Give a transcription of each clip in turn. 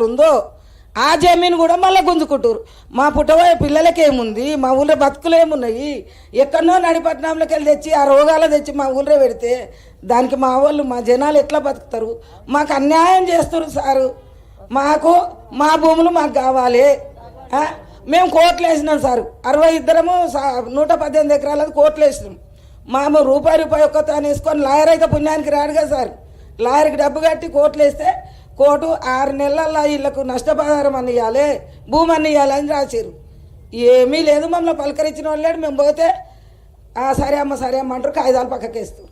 ఉందో ఆ జమీన్ కూడా మళ్ళీ గుంజుకుంటారు. మా పుట్టబోయే పిల్లలకి ఏముంది, మా ఊళ్ళో బతుకులు ఏమున్నాయి, ఎక్కడనో నడిపట్నంలోకి వెళ్ళి తెచ్చి ఆ రోగాలు తెచ్చి మా ఊళ్ళో పెడితే దానికి మా వాళ్ళు మా జనాలు ఎట్లా బతుకుతారు? మాకు అన్యాయం చేస్తారు సారు. మాకు మా భూములు మాకు కావాలి. మేము కోట్లు వేసినాం సారు, 62 118 ఎకరాలది కోట్లు వేసినాం. మేము రూపాయి ఒక్క తాను వేసుకొని లాయర్ అయితే పుణ్యానికి రాడుగా సార్. లాయర్కి డబ్బు కట్టి కోట్లు వేస్తే కోర్టు 6 నెలల్లో వీళ్ళకు నష్టపరిహారం అని ఇవ్వాలి, భూమి అని ఇవ్వాలని రాశారు. ఏమీ లేదు, మమ్మల్ని పలకరించిన వాళ్ళు లేడు. మేము పోతే సరే అమ్మ అంటారు, కాగితాలు పక్కకేస్తారు.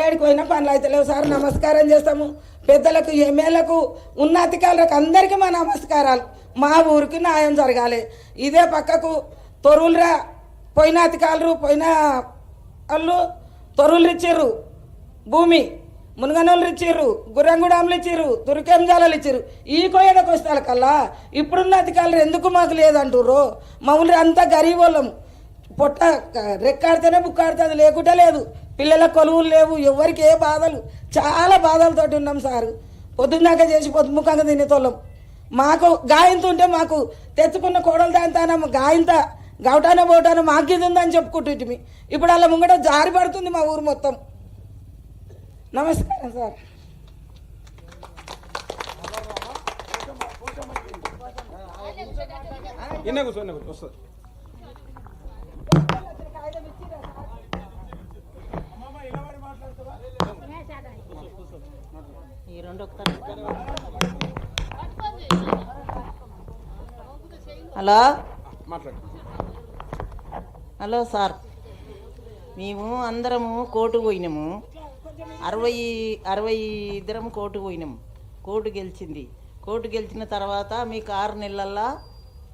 ఏడిపోయినా పనులు అయితే లేవు సార్. నమస్కారం చేస్తాము పెద్దలకు, ఎమ్మెల్యేలకు, ఉన్నతాధికారులకు అందరికీ మా నమస్కారాలు. మా ఊరికి న్యాయం జరగాలి. ఇదే పక్కకు తొరువులురా పోయిన అధికారులు పోయిన వాళ్ళు తొరువులు ఇచ్చారు, భూమి మునగనోళ్ళు ఇచ్చారు, గుర్రంగూడాములు ఇచ్చారు, దుర్గంజాలు ఇచ్చారు. ఈ కోయడకు వస్తారు కల్లా ఇప్పుడున్న అధికారులు ఎందుకు మాకు లేదంటారు? మా ఊళ్ళో అంతా గరీబ్ వాళ్ళం. పొట్ట రెక్కాడితేనే బుక్కాడుతుంది, లేకుంటే లేదు. పిల్లల కొలువులు లేవు, ఎవరికి ఏ బాధలు, చాలా బాధలతోటి ఉన్నాం సారు. పొద్దున్నాక చేసి పొద్దుముఖంగా తినేతోళ్ళం. మాకు గాయంతుంటే మాకు తెచ్చుకున్న కోడలు దాంతాన గాయంత గౌటాన బోటాన మాకు ఇది ఉందని చెప్పుకుంటుంది. ఇప్పుడు అలా ముంగట జారి పడుతుంది మా ఊరు మొత్తం. నమస్కారం సార్. హలో హలో సార్, మేము అందరము కోర్టు పోయినాము. 62 కోర్టు పోయినాము. కోర్టు గెలిచింది. కోర్టు గెలిచిన తర్వాత మీకు 6 నెలల్లో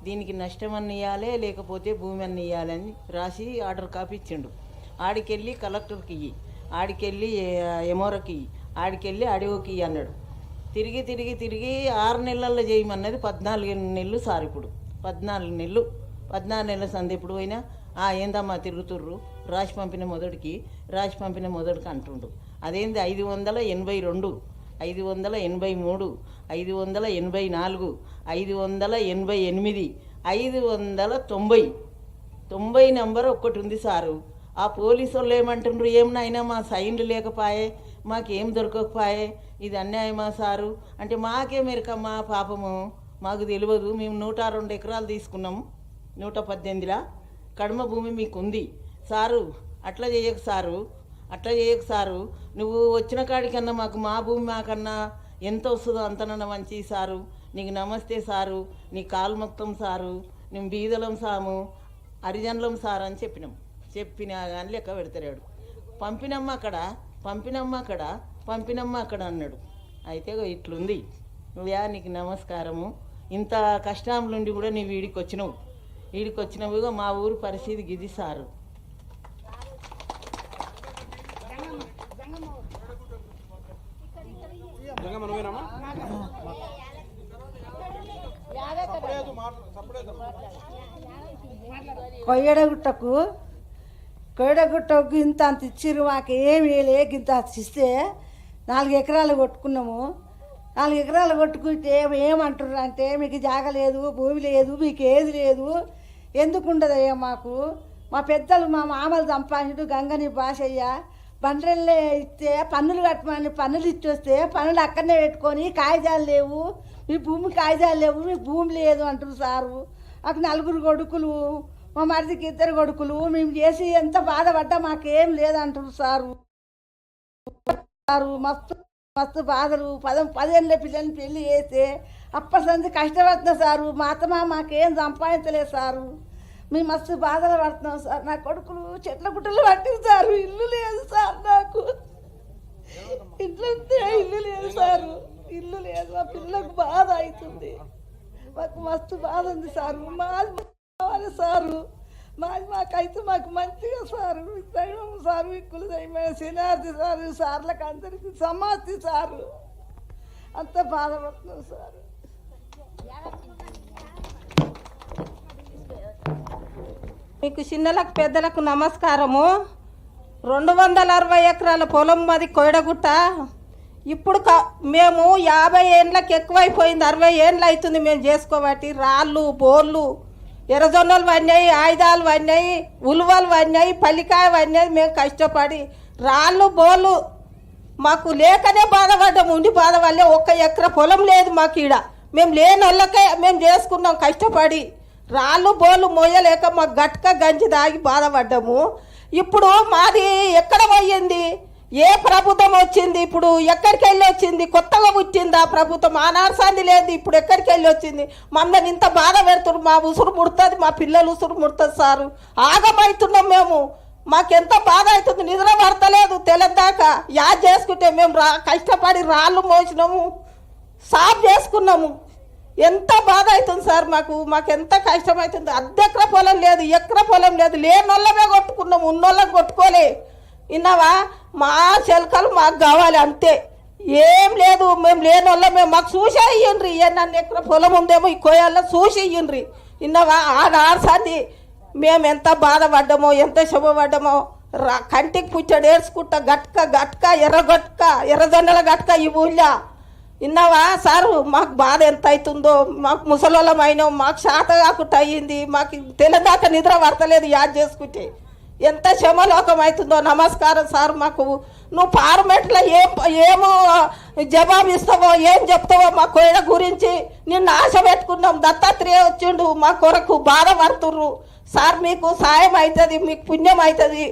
దీనికి నష్టం అని ఇవ్వాలి, లేకపోతే భూమి అని ఇవ్వాలని రాసి ఆర్డర్ కాపీ ఇచ్చిండు. ఆడికెళ్ళి కలెక్టర్కి ఇయ్యి, ఆడికెళ్ళి ఎమోరకి ఇయ్యి, ఆడికెళ్ళి అడివోకి అన్నాడు. తిరిగి 6 నెలల్లో చేయమన్నది 14 నెలలు సార్. ఇప్పుడు 14 నెలల సంది ఎప్పుడు పోయినా ఏందమ్మా తిరుగుతుర్రు, రాసి పంపిన మొదటికి అంటుండు. అదేంది 582, 583, 584, 588, 590 నెంబర్ ఒక్కటి ఉంది సారు. ఆ పోలీసు వాళ్ళు ఏమంటుండ్రు, ఏమనైనా మా సైన్లు లేకపోయే, మాకేం దొరకకపోయే, ఇది అన్యాయమా సారు అంటే మాకే మెరకమ్మా పాపము, మాకు తెలియదు. మేము 102 ఎకరాలు తీసుకున్నాము, 118లా కడమ భూమి మీకు ఉంది సారు. అట్లా చేయకు సారు, నువ్వు వచ్చిన కాడికన్నా మాకు మా భూమి మాకన్నా ఎంత వస్తుందో అంతనన్నా మంచి సారు. నీకు నమస్తే సారు, నీ కాలు మొత్తం సారు, మేము బీదలం సాము, హరిజనులం సారు అని చెప్పినా కానీ లెక్క పెడతాడు. పంపినమ్మ అక్కడ అన్నాడు. అయితే ఇట్లుంది యా, నీకు నమస్కారము. ఇంత కష్టం నుండి కూడా నీవు వీడికి వచ్చినావుగా. మా ఊరు పరిస్థితి గిది సారు. కొయ్యడగుట్టకు ఇంత అంత ఇచ్చిర్రు, మాకు ఏమి ఇంత ఇస్తే 4 ఎకరాలు కొట్టుకున్నాము. 4 ఎకరాలు కొట్టుకుంటే ఏమంటారు అంటే, మీకు జాగ లేదు, భూమి లేదు, మీకు ఏది లేదు, ఎందుకు ఉండదయ్యా మాకు? మా పెద్దలు మా మామలు సంపాదించుడు గంగని భాషయ్య బండ్రెళ్ళే ఇస్తే పన్నులు కట్టమని పన్నులు ఇచ్చొస్తే పన్నులు అక్కడనే పెట్టుకొని కాగితాలు లేవు, మీ భూమి కాగితాలు లేవు, మీకు భూమి లేదు అంటారు సారు. మాకు 4 కొడుకులు, మా మరిదికి 2 కొడుకులు, మేము చేసి ఎంత బాధపడ్డా మాకేం లేదంటారు సారు. మస్తు బాధలు. 10 ఏళ్ళ పిల్లల్ని పెళ్లి చేస్తే అప్పటి కష్టపడుతున్నాం సారు. మా అత్తమా మాకేం సంపాదించలేదు సారు. మేము మస్తు బాధలు పడుతున్నాం సార్. నా కొడుకులు చెట్ల గుట్టలు పట్టింది సారు. ఇల్లు లేదు సార్, నాకు ఇల్లంతే ఇల్లు లేదు సారు, ఇల్లు లేదు. మా పిల్లలకు బాధ అవుతుంది, మాకు మస్తు బాధ ఉంది సారు. మాది కావాలి సారు, మాకైతే మాకు మంచిగా సారు. దైవం సారు, ఇక్కులు దైవమైన శనార్థి సారు, సార్లకు అందరికీ సమాధి సారు. అంత బాధపడుతున్నాం సారు. మీకు చిన్నలకు పెద్దలకు నమస్కారము. 260 ఎకరాల పొలం మాది కోయడగుట్ట. ఇప్పుడు మేము 50 ఏండ్లకి ఎక్కువైపోయింది, 60 ఏండ్లు అవుతుంది మేము చేసుకోబట్టి. రాళ్ళు బోర్లు ఎర్రజొన్నలు వన్నాయి, ఆయుధాలు వన్నాయి, ఉలువలు వన్నాయి, పల్లికాయ వన్నాయి. మేము కష్టపడి రాళ్ళు బోర్లు మాకు లేకనే బాధపడ్డాము. ఉండి బాధ వల్లే 1 ఎకరా పొలం లేదు మాకు ఈడ. మేము లేని వాళ్ళకే మేము చేసుకున్నాం కష్టపడి. రాళ్ళు బోర్లు మోయలేక మాకు గట్క గంజి దాగి బాధపడ్డాము. ఇప్పుడు మాది ఎక్కడ పోయింది? ఏ ప్రభుత్వం వచ్చింది? ఇప్పుడు ఎక్కడికి వెళ్ళి వచ్చింది? కొత్తగా పుట్టింది ఆ ప్రభుత్వం. ఆనాడు సంది లేదు, ఇప్పుడు ఎక్కడికి వెళ్ళి వచ్చింది? మమ్మల్ని ఇంత బాధ పెడుతున్నారు. మా ఉసురు ముడుతుంది, మా పిల్లలు ఉసురు ముడుతుంది సారు. ఆగమవుతున్నాం మేము. మాకెంత బాధ అవుతుంది, నిద్ర పడతలేదు తెలందాకా. యాద్ చేసుకుంటే మేము కష్టపడి రాళ్ళు మోసినాము, సాఫ్ చేసుకున్నాము. ఎంత బాధ అవుతుంది సార్ మాకెంత కష్టం అవుతుంది. అర్ధెకర పొలం లేదు, ఎకర పొలం లేదు. లేనోళ్ళమే కొట్టుకున్నాము, ఉన్నోళ్ళకి కొట్టుకోలే. విన్నావా? మా చెలకలు మాకు కావాలి అంతే, ఏం లేదు. మేము లేనోళ్ళమే. మాకు చూసి ఇయ్యండ్రి, నన్ను ఎకర పొలం ఉందేమో ఈ కోయాల్లో చూసి ఇయ్యండ్రి. విన్నావా? ఆడసాది మేము ఎంత బాధపడ్డామో, ఎంత శుభపడ్డామో. కంటికి పుచ్చడు ఏడ్చుకుంటా గట్క గట్క ఎర్రగొట్క ఎర్రజొన్నల గట్క ఈ ఊళ్ళో. విన్నావా సారు? మాకు బాధ ఎంత అవుతుందో. మాకు ముసలోళ్ళం అయినాం, మాకు శాత కాకుండా అయ్యింది. మాకు తెలంగాణ నిద్ర పడతలేదు యాద్ చేసుకుంటే. ఎంత క్షమలోకం అవుతుందో. నమస్కారం సార్. మాకు నువ్వు పార్లమెంట్లో ఏమో జవాబు ఇస్తావో, ఏం చెప్తావో మా కోయడ గురించి నిన్ను ఆశ పెట్టుకున్నాం. దత్తాత్రేయ వచ్చిండు మా కొరకు బాధపడుతుర్రు సార్. మీకు సాయం అవుతుంది, మీకు పుణ్యం అవుతుంది.